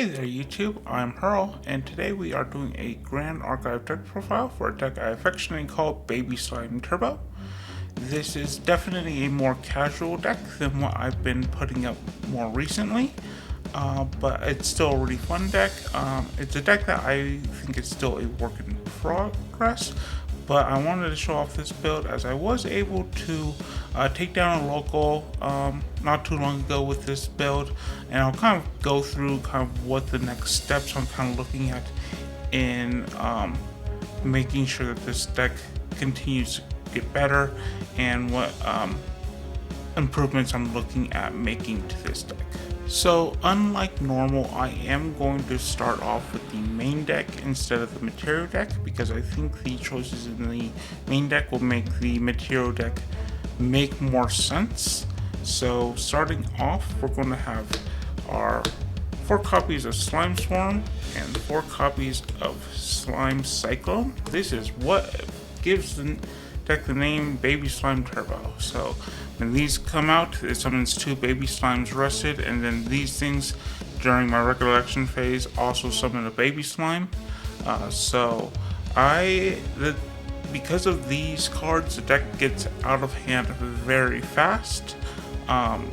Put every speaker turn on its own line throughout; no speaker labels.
Hey there YouTube, I'm Hurl, and today we are doing a Grand Archive deck profile for a deck I affectionately call Baby Slime Turbo. This is definitely a more casual deck than what I've been putting up more recently, but it's still a really fun deck. It's a deck that I think is still a work in progress, but I wanted to show off this build as I was able to take down a local not too long ago with this build, and I'll kind of go through kind of what the next steps I'm kind of looking at in making sure that this deck continues to get better and what improvements I'm looking at making to this deck. So unlike normal, I am going to start off with the main deck instead of the material deck because I think the choices in the main deck will make the material deck make more sense. So starting off, we're going to have our 4 copies of Slime Swarm and 4 copies of Slime Cyclone. This is what gives the deck the name Baby Slime Turbo. So when these come out, it summons 2 Baby Slimes rested, and then these things during my recollection phase also summon a Baby Slime. Because of these cards, the deck gets out of hand very fast.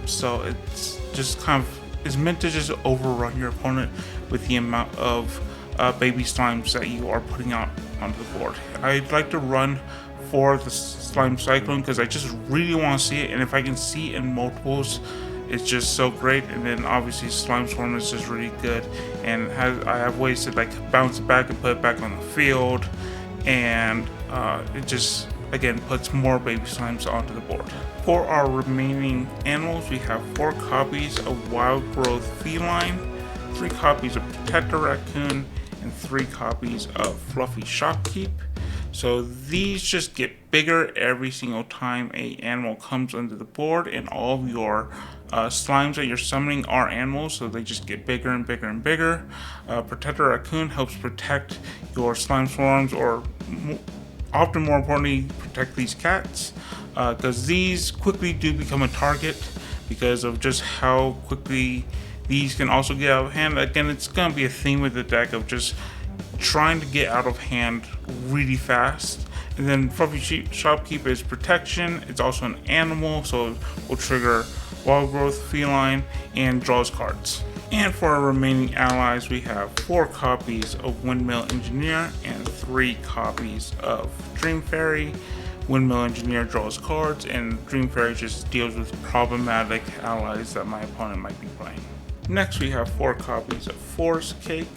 So it's just kind of is meant to just overrun your opponent with the amount of Baby Slimes that you are putting out onto the board. I'd like to run for the Slime Cyclone because I just really want to see it, and if I can see it in multiples, it's just so great. And then obviously Slime Swarm is just really good, and I have ways to like bounce it back and put it back on the field, and it just again puts more Baby Slimes onto the board. For our remaining animals, we have 4 copies of Wild Growth Feline, 3 copies of Protector Raccoon, and 3 copies of Fluffy Shopkeep. So these just get bigger every single time a animal comes onto the board, and all of your slimes that you're summoning are animals, so they just get bigger and bigger and bigger. Protector Raccoon helps protect your slime swarms, or often more importantly, protect these cats, because these quickly do become a target because of just how quickly these can also get out of hand. Again, it's going to be a theme with the deck of just trying to get out of hand really fast. And then Fluffy Shopkeep is protection. It's also an animal, so it will trigger Wild Growth Feline and draws cards. And for our remaining allies, we have 4 copies of Windmill Engineer and 3 copies of Dream Fairy. Windmill Engineer draws cards, and Dream Fairy just deals with problematic allies that my opponent might be playing. Next, we have 4 copies of Forest Cake.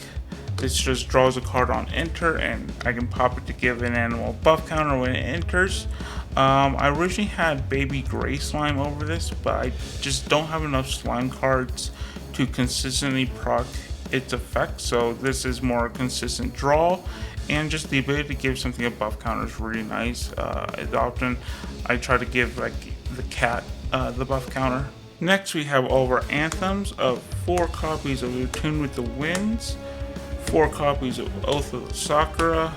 This just draws a card on enter, and I can pop it to give an animal buff counter when it enters. I originally had Baby Gray Slime over this, but I just don't have enough slime cards to consistently proc its effect, so this is more consistent draw, and just the ability to give something a buff counter is really nice. Often I try to give like the cat the buff counter. Next, we have all of our anthems of 4 copies of Attune with the Winds, 4 copies of Oath of Sakura,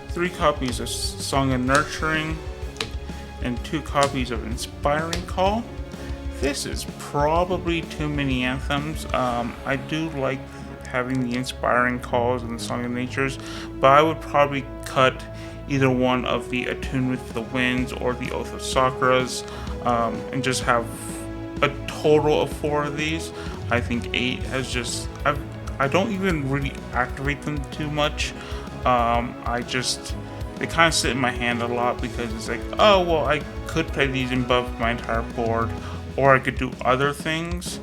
3 copies of Song of Nurturing, and 2 copies of Inspiring Call. This is probably too many anthems. I do like having the Inspiring Calls and the Song of Natures, but I would probably cut either one of the Attune with the Winds or the Oath of Sakuras, and just have a total of 4 of these. I think 8 has just I don't even really activate them too much. They kind of sit in my hand a lot because it's like, oh well, I could play these and buff my entire board, or I could do other things,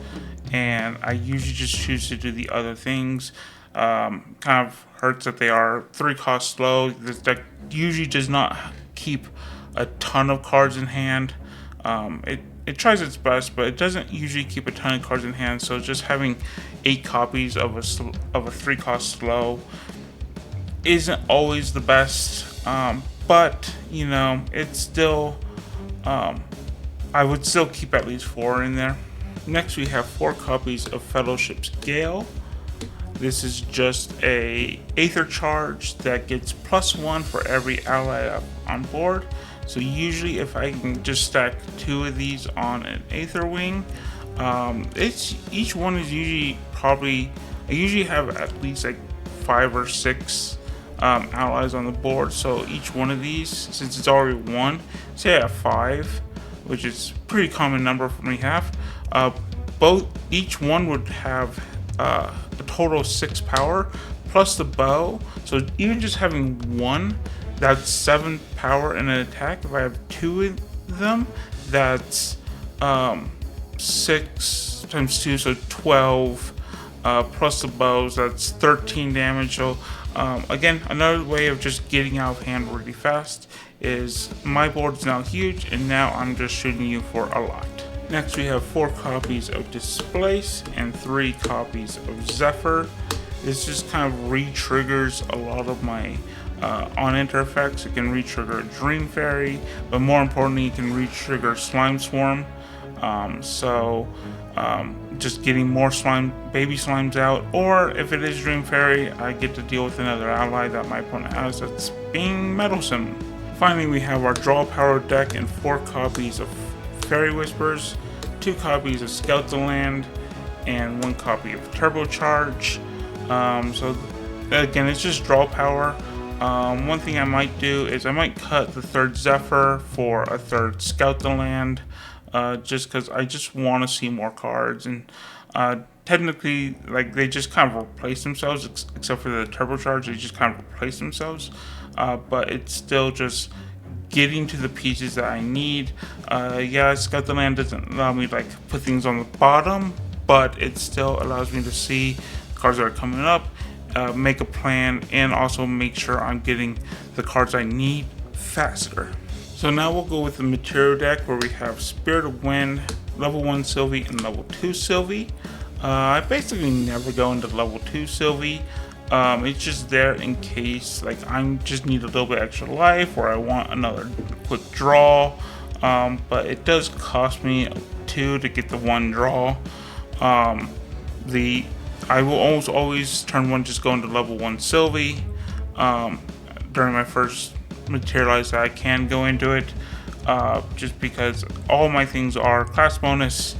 and I usually just choose to do the other things. Kind of hurts that they are 3 cost slow. This deck usually does not keep a ton of cards in hand. It tries its best, but it doesn't usually keep a ton of cards in hand, so just having 8 copies of a 3 cost slow isn't always the best, but you know, it's still I would still keep at least 4 in there. Next, we have 4 copies of Fellowship's Gale. This is just a Aether charge that gets +1 for every ally on board. So usually if I can just stack 2 of these on an Aether Wing, each one is usually probably I usually have at least like 5 or 6 allies on the board. So each one of these, since it's already one, say I have 5, which is a pretty common number for me to have. Each one would have a total of 6 power plus the bow. So even just having one, that's 7 power in an attack. If I have 2 of them, that's 6 times 2, so 12. Plus the bows, that's 13 damage. So again, another way of just getting out of hand really fast is my board's now huge, and now I'm just shooting you for a lot. Next, we have 4 copies of Displace and 3 copies of Zephyr. This just kind of re-triggers a lot of my on-enter effects. It can re-trigger Dream Fairy, but more importantly, it can re-trigger Slime Swarm. Just getting more baby slimes out, or if it is Dream Fairy, I get to deal with another ally that my opponent has that's being meddlesome. Finally, we have our draw power deck and 4 copies of Fairy Whispers, 2 copies of Scout the Land, and 1 copy of Turbocharge. So again, it's just draw power. One thing I might do is I might cut the 3rd Zephyr for a 3rd Scout the Land, just because I just want to see more cards. And technically, like, they just kind of replace themselves, except for the Turbocharge, they just kind of replace themselves. But it's still just getting to the pieces that I need. Yeah, Scout the Land doesn't allow me to like put things on the bottom, but it still allows me to see cards that are coming up, make a plan, and also make sure I'm getting the cards I need faster. So now we'll go with the material deck, where we have Spirit of Wind, level 1 Sylvie, and level 2 Sylvie. I basically never go into level 2 Sylvie. It's just there in case like I just need a little bit extra life, or I want another quick draw. But it does cost me 2 to get the 1 draw. I will almost always turn 1 just go into level 1 Sylvie. During my first materialize that I can go into it, just because all my things are class bonus,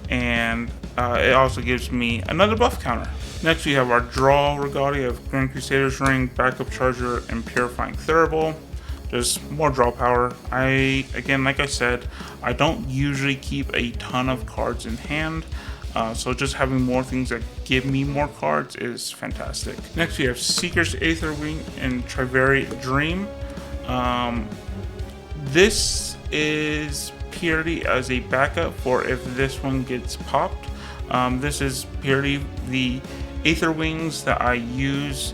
and it also gives me another buff counter. Next, we have our draw regalia of Grand Crusader's Ring, Backup Charger, and Purifying Thurible. Just more draw power. Again, like I said, I don't usually keep a ton of cards in hand, so just having more things that give me more cards is fantastic. Next, we have Seeker's Aetherwing and Trivariate Dream. This is purely as a backup for if this one gets popped. This is purely the Aether Wings that I use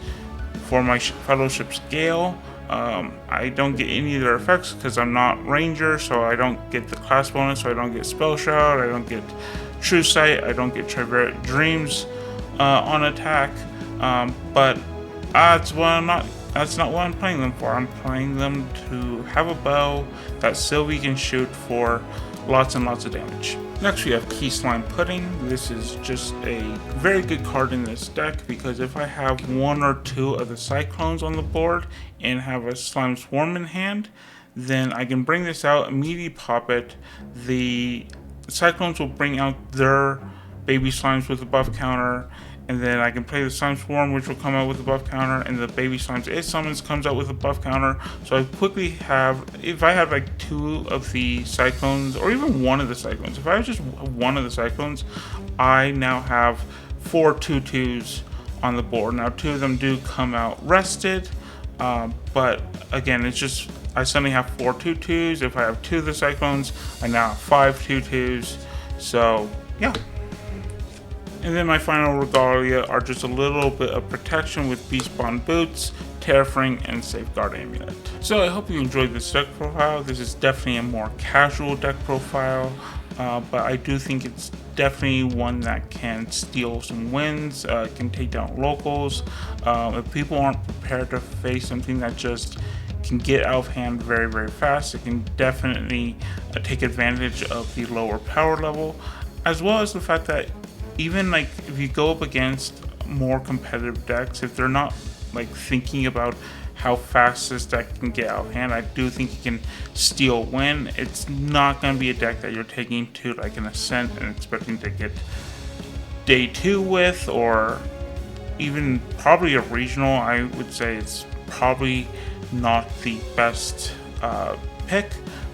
for my Fellowship Scale. I don't get any of their effects because I'm not Ranger, so I don't get the class bonus, so I don't get Spell Shroud, I don't get True Sight, I don't get Trivariate Dreams on attack, but that's not what I'm playing them for. I'm playing them to have a bow that Sylvie can shoot for lots and lots of damage. Next, we have Key Slime Pudding. This is just a very good card in this deck, because if I have 1 or 2 of the Cyclones on the board and have a Slime Swarm in hand, then I can bring this out, immediately pop it. The Cyclones will bring out their baby slimes with a buff counter, and then I can play the Slime Swarm, which will come out with a buff counter, and the baby slimes it summons comes out with a buff counter. So I quickly have, if I have like 2 of the Cyclones, or even 1 of the Cyclones, if I have just 1 of the Cyclones, I now have 4 2/2s on the board. Now 2 of them do come out rested, but again, it's just, I suddenly have 4 2/2s. If I have 2 of the Cyclones, I now have 5 2/2s. So yeah. And then my final regalia are just a little bit of protection with Beastbond Boots, Terrafring, and Safeguard Amulet. So I hope you enjoyed this deck profile. This is definitely a more casual deck profile, but I do think it's definitely one that can steal some wins, can take down locals. If people aren't prepared to face something that just can get out of hand very, very fast, it can definitely take advantage of the lower power level, as well as the fact that even like if you go up against more competitive decks, if they're not like thinking about how fast this deck can get out of hand, I do think you can steal win. It's not going to be a deck that you're taking to like an Ascent and expecting to get day 2 with, or even probably a regional, I would say it's probably not the best pick.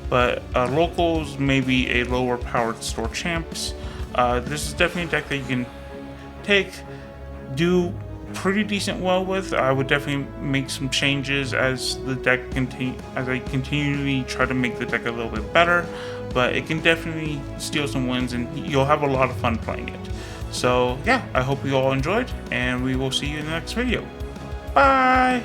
But locals, maybe a lower powered store champs. This is definitely a deck that you can take, do pretty decent well with. I would definitely make some changes as the deck as I continually try to make the deck a little bit better. But it can definitely steal some wins, and you'll have a lot of fun playing it. So yeah, I hope you all enjoyed, and we will see you in the next video. Bye!